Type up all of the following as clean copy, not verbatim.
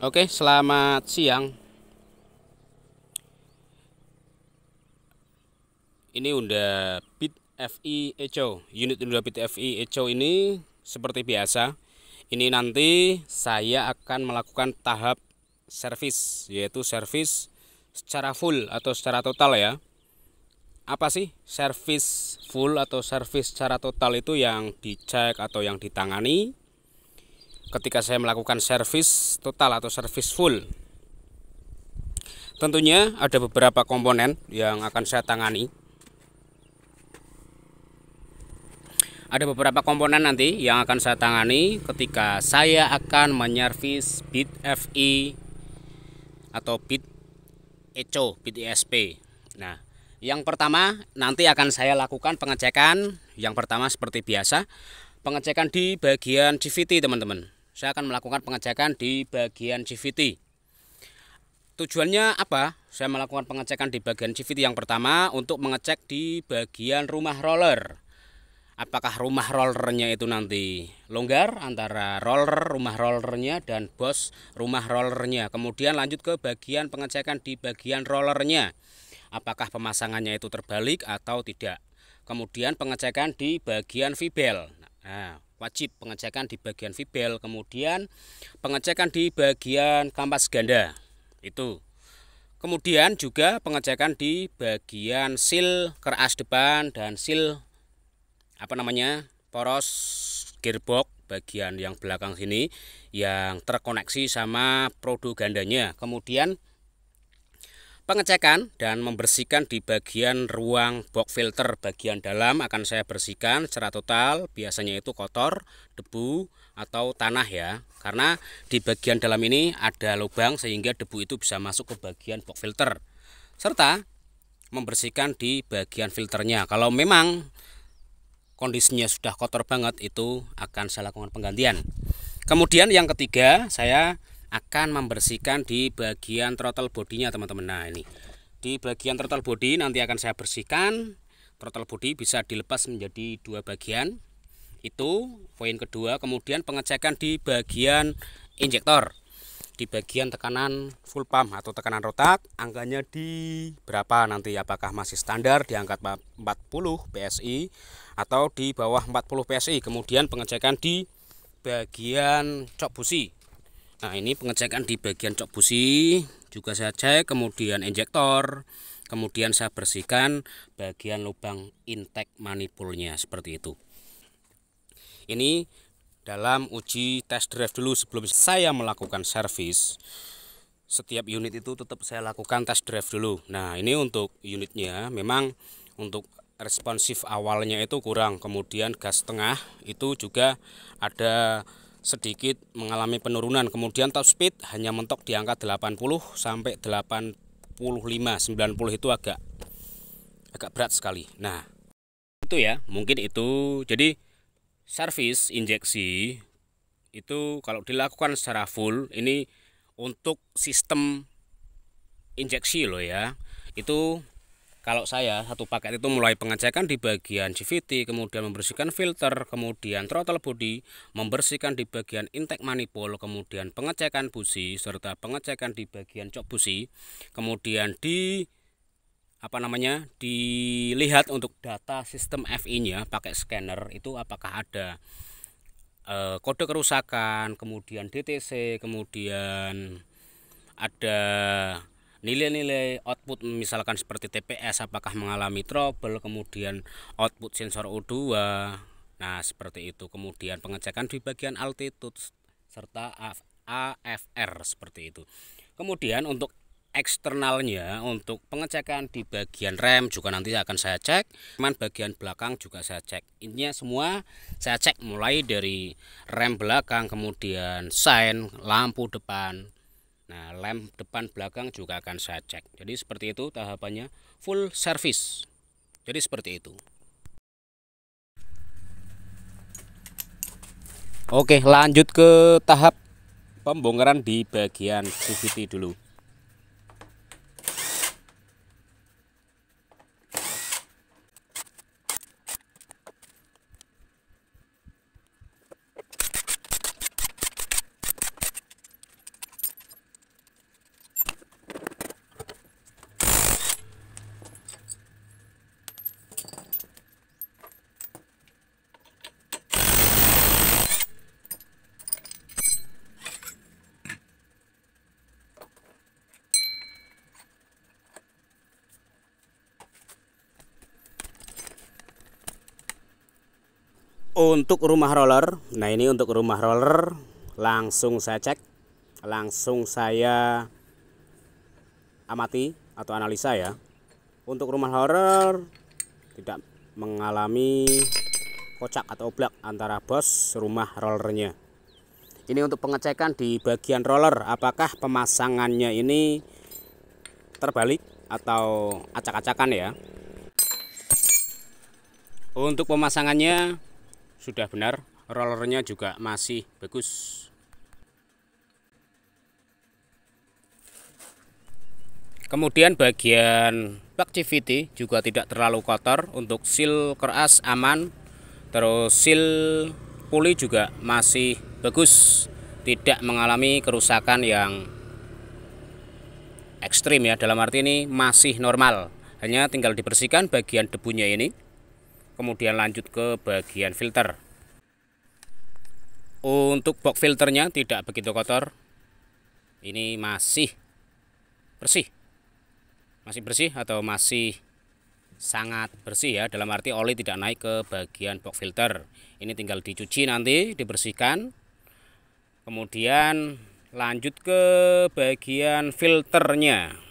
Oke, selamat siang. Ini udah Bit FI Echo. Unit udah Bit FI Echo ini seperti biasa. Ini nanti saya akan melakukan tahap servis, yaitu servis secara full atau secara total ya. Apa sih servis full atau servis secara total itu? Yang dicek atau yang ditangani ketika saya melakukan servis total atau servis full. Tentunya ada beberapa komponen yang akan saya tangani. Ada beberapa komponen nanti yang akan saya tangani ketika saya akan menyervis Bit FI atau Bit Echo, Bit ESP. Nah, yang pertama nanti akan saya lakukan pengecekan. Yang pertama seperti biasa, pengecekan di bagian CVT, teman-teman. Saya akan melakukan pengecekan di bagian CVT. Tujuannya apa? Saya melakukan pengecekan di bagian CVT yang pertama untuk mengecek di bagian rumah roller. Apakah rumah rollernya itu nanti longgar antara rumah rollernya dan bos rumah rollernya. Kemudian lanjut ke bagian pengecekan di bagian rollernya. Apakah pemasangannya itu terbalik atau tidak. Kemudian pengecekan di bagian vibel. Nah, wajib pengecekan di bagian vibel. Kemudian pengecekan di bagian kampas ganda. Itu. Kemudian juga pengecekan di bagian seal keras depan dan seal poros gearbox bagian yang belakang sini yang terkoneksi sama prodo gandanya. Kemudian pengecekan dan membersihkan di bagian ruang box filter bagian dalam akan saya bersihkan secara total. Biasanya itu kotor, debu atau tanah ya, karena di bagian dalam ini ada lubang sehingga debu itu bisa masuk ke bagian box filter. Serta membersihkan di bagian filternya. Kalau memang kondisinya sudah kotor banget, itu akan saya lakukan penggantian. Kemudian yang ketiga, saya akan membersihkan di bagian throttle bodinya, teman-teman. Nah, ini di bagian throttle body nanti akan saya bersihkan. Throttle body bisa dilepas menjadi dua bagian. Itu poin kedua. Kemudian pengecekan di bagian injektor. Di bagian tekanan full pump atau tekanan rotat, angkanya di berapa nanti, apakah masih standar di angka 40 PSI atau di bawah 40 PSI. Kemudian pengecekan di bagian cok busi. Nah, ini pengecekan di bagian cok busi juga saya cek, kemudian injektor, kemudian saya bersihkan bagian lubang intake manifolnya seperti itu. Ini dalam uji test drive dulu sebelum saya melakukan servis. Setiap unit itu tetap saya lakukan test drive dulu. Nah, ini untuk unitnya memang untuk responsif awalnya itu kurang, kemudian gas tengah itu juga ada sedikit mengalami penurunan, kemudian top speed hanya mentok di angka 80 sampai 85, 90 itu agak berat sekali. Nah, itu ya, mungkin itu. Jadi servis injeksi itu kalau dilakukan secara full, ini untuk sistem injeksi loh ya. Itu kalau saya satu paket itu mulai pengecekan di bagian CVT, kemudian membersihkan filter, kemudian throttle body, membersihkan di bagian intake manifold, kemudian pengecekan busi serta pengecekan di bagian cok busi, kemudian dilihat untuk data sistem FI-nya pakai scanner itu apakah ada kode kerusakan, kemudian DTC, kemudian ada nilai-nilai output misalkan seperti TPS apakah mengalami trouble, kemudian output sensor O2. Nah, seperti itu. Kemudian pengecekan di bagian altitude serta AFR seperti itu. Kemudian untuk eksternalnya, untuk pengecekan di bagian rem juga nanti akan saya cek. Bagian belakang juga saya cek. Intinya semua saya cek mulai dari rem belakang, kemudian sein, lampu depan. Nah, lem depan belakang juga akan saya cek. Jadi seperti itu tahapannya full service. Jadi seperti itu. Oke, lanjut ke tahap pembongkaran di bagian CVT dulu. Untuk rumah roller, nah ini untuk rumah roller langsung saya cek, langsung saya amati atau analisa ya. Untuk rumah roller tidak mengalami kocak atau oblak antara bos rumah rollernya. Ini untuk pengecekan di bagian roller, apakah pemasangannya ini terbalik atau acak-acakan ya. Untuk pemasangannya sudah benar, rollernya juga masih bagus. Kemudian bagian plug CVT juga tidak terlalu kotor, untuk seal keras aman, terus seal puli juga masih bagus, tidak mengalami kerusakan yang ekstrim ya, dalam arti ini masih normal, hanya tinggal dibersihkan bagian debunya ini, kemudian lanjut ke bagian filter. Untuk box filternya tidak begitu kotor, ini masih bersih atau masih sangat bersih ya, dalam arti oli tidak naik ke bagian box filter. Ini tinggal dicuci nanti, dibersihkan, kemudian lanjut ke bagian filternya.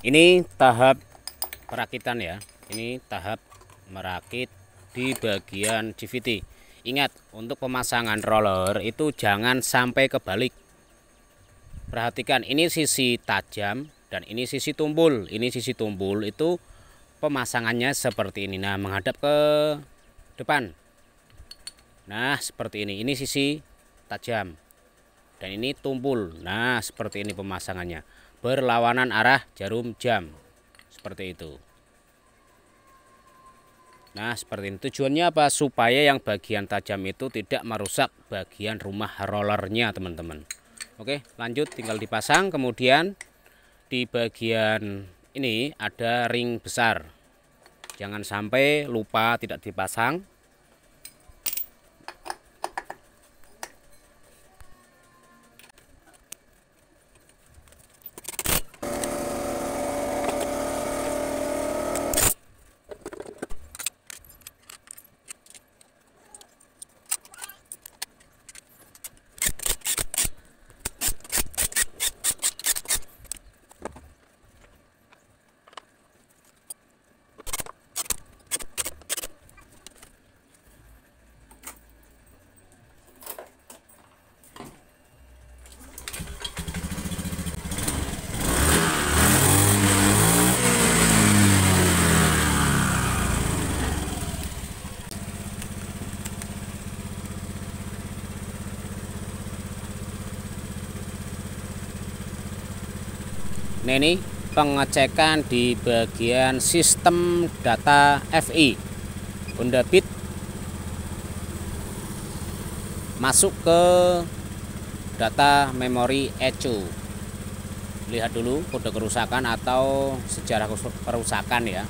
Ini tahap perakitan ya. Ini tahap merakit di bagian CVT. Ingat, untuk pemasangan roller itu jangan sampai kebalik. Perhatikan, ini sisi tajam dan ini sisi tumpul. Ini sisi tumpul itu pemasangannya seperti ini. Nah, menghadap ke depan. Nah, seperti ini. Ini sisi tajam dan ini tumpul. Nah, seperti ini pemasangannya, berlawanan arah jarum jam, seperti itu. Nah, seperti ini. Tujuannya apa? Supaya yang bagian tajam itu tidak merusak bagian rumah rollernya, teman-teman. Oke, lanjut, tinggal dipasang. Kemudian di bagian ini ada ring besar, jangan sampai lupa tidak dipasang. Nah, ini pengecekan di bagian sistem data FI. Honda Beat masuk ke data memori ECU. Lihat dulu kode kerusakan atau sejarah kerusakan ya.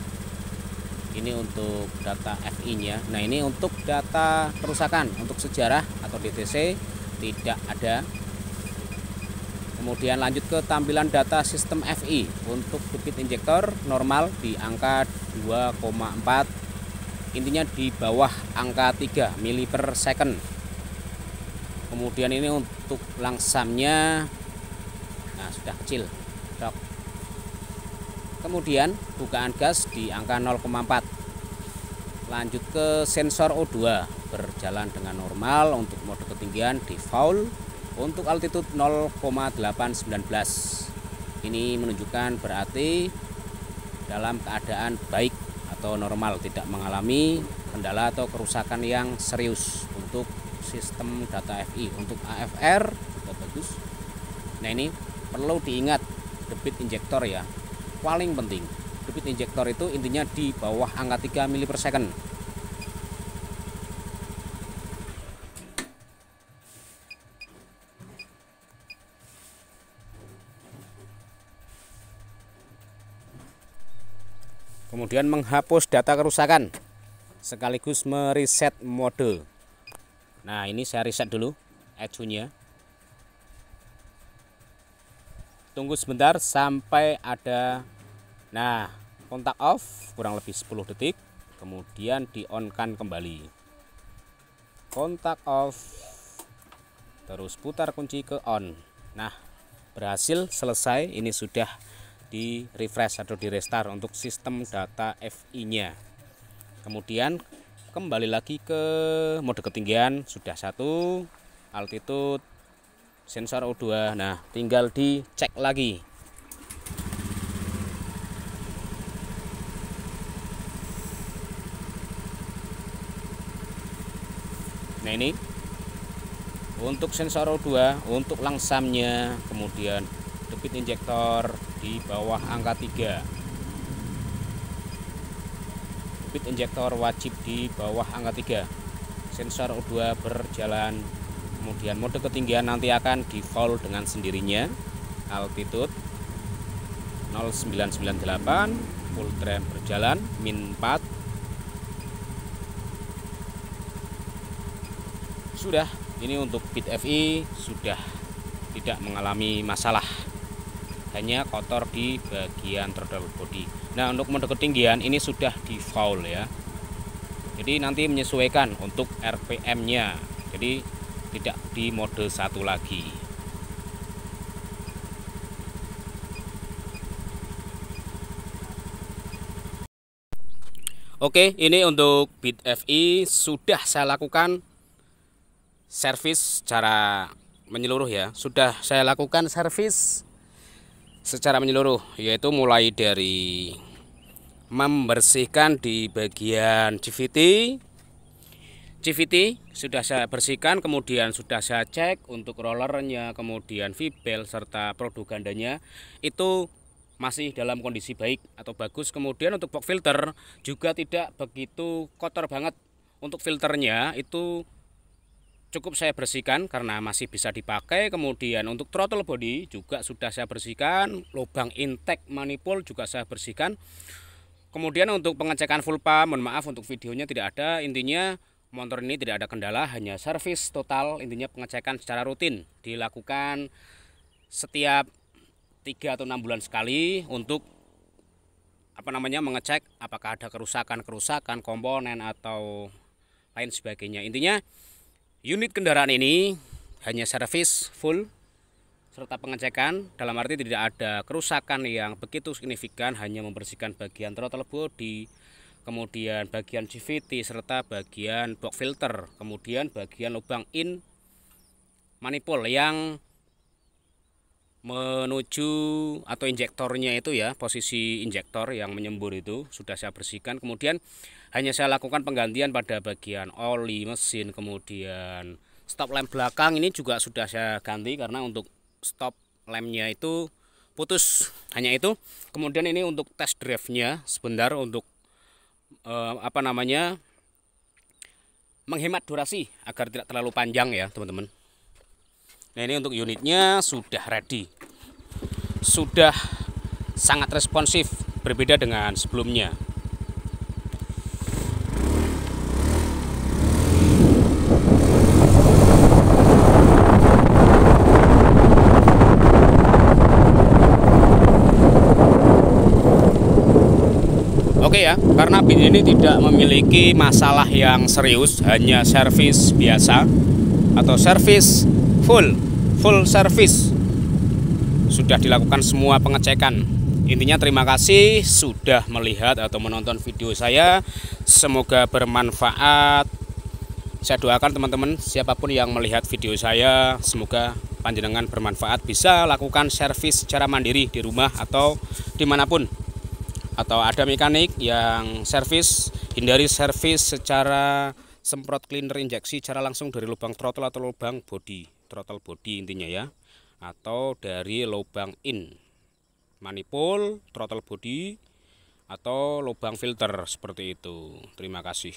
Ini untuk data FI nya. Nah, ini untuk data kerusakan. Untuk sejarah atau DTC tidak ada. Kemudian lanjut ke tampilan data sistem FI. Untuk debit injektor normal di angka 2,4, intinya di bawah angka 3 mili per second. Kemudian ini untuk langsamnya, nah sudah kecil. Kemudian bukaan gas di angka 0,4. Lanjut ke sensor O2, berjalan dengan normal. Untuk mode ketinggian default. Untuk altitude 0,819. Ini menunjukkan berarti dalam keadaan baik atau normal, tidak mengalami kendala atau kerusakan yang serius. Untuk sistem data FI, untuk AFR juga bagus. Nah, ini perlu diingat debit injektor ya, paling penting. Debit injektor itu intinya di bawah angka 3 mili per second. Kemudian menghapus data kerusakan sekaligus mereset mode. Nah, ini saya reset dulu ECU-nya. Tunggu sebentar sampai ada, nah, kontak off kurang lebih 10 detik. Kemudian di on kan kembali. Kontak off, terus putar kunci ke on. Nah, berhasil selesai. Ini sudah di refresh atau di restart untuk sistem data FI nya. Kemudian kembali lagi ke mode ketinggian, sudah 1, altitude, sensor O2. Nah, tinggal dicek lagi. Nah, ini untuk sensor O2, untuk langsamnya, kemudian debit injektor di bawah angka 3. Debit injektor wajib di bawah angka 3. Sensor O2 berjalan. Kemudian mode ketinggian nanti akan default dengan sendirinya. Altitude 0998, full tram berjalan min 4. Sudah, ini untuk Beat FI sudah tidak mengalami masalah, hanya kotor di bagian throttle body. Nah, untuk mode ketinggian ini sudah default ya, jadi nanti menyesuaikan untuk RPM nya, jadi tidak di mode 1 lagi. Oke, ini untuk Beat FI sudah saya lakukan servis secara menyeluruh ya. Sudah saya lakukan servis secara menyeluruh, yaitu mulai dari membersihkan di bagian CVT sudah saya bersihkan, kemudian sudah saya cek untuk rollernya, kemudian V-belt serta produk gandanya itu masih dalam kondisi baik atau bagus. Kemudian untuk box filter juga tidak begitu kotor banget. Untuk filternya itu cukup saya bersihkan karena masih bisa dipakai. Kemudian untuk throttle body juga sudah saya bersihkan, lubang intake manifold juga saya bersihkan. Kemudian untuk pengecekan full pump, mohon maaf untuk videonya tidak ada. Intinya motor ini tidak ada kendala, hanya servis total. Intinya pengecekan secara rutin dilakukan setiap 3 atau 6 bulan sekali untuk mengecek apakah ada kerusakan komponen atau lain sebagainya. Intinya unit kendaraan ini hanya servis full serta pengecekan, dalam arti tidak ada kerusakan yang begitu signifikan, hanya membersihkan bagian throttle body, kemudian bagian CVT serta bagian box filter, kemudian bagian lubang in manifold yang menuju atau injektornya itu ya, posisi injektor yang menyembur itu sudah saya bersihkan. Kemudian hanya saya lakukan penggantian pada bagian oli mesin, kemudian stop lamp belakang ini juga sudah saya ganti karena untuk stop lampnya itu putus, hanya itu. Kemudian ini untuk test drive-nya sebentar untuk menghemat durasi agar tidak terlalu panjang ya teman-teman. Nah, ini untuk unitnya sudah ready, sudah sangat responsif, berbeda dengan sebelumnya. Oke ya, karena Beat ini tidak memiliki masalah yang serius, hanya servis biasa atau servis full service. Sudah dilakukan semua pengecekan. Intinya terima kasih sudah melihat atau menonton video saya. Semoga bermanfaat. Saya doakan teman-teman siapapun yang melihat video saya, semoga panjenengan bermanfaat, bisa lakukan servis secara mandiri di rumah atau dimanapun. Atau ada mekanik yang servis, hindari servis secara semprot cleaner injeksi secara langsung dari lubang throttle atau lubang body, throttle body intinya ya, atau dari lubang in manifold, throttle body, atau lubang filter seperti itu. Terima kasih.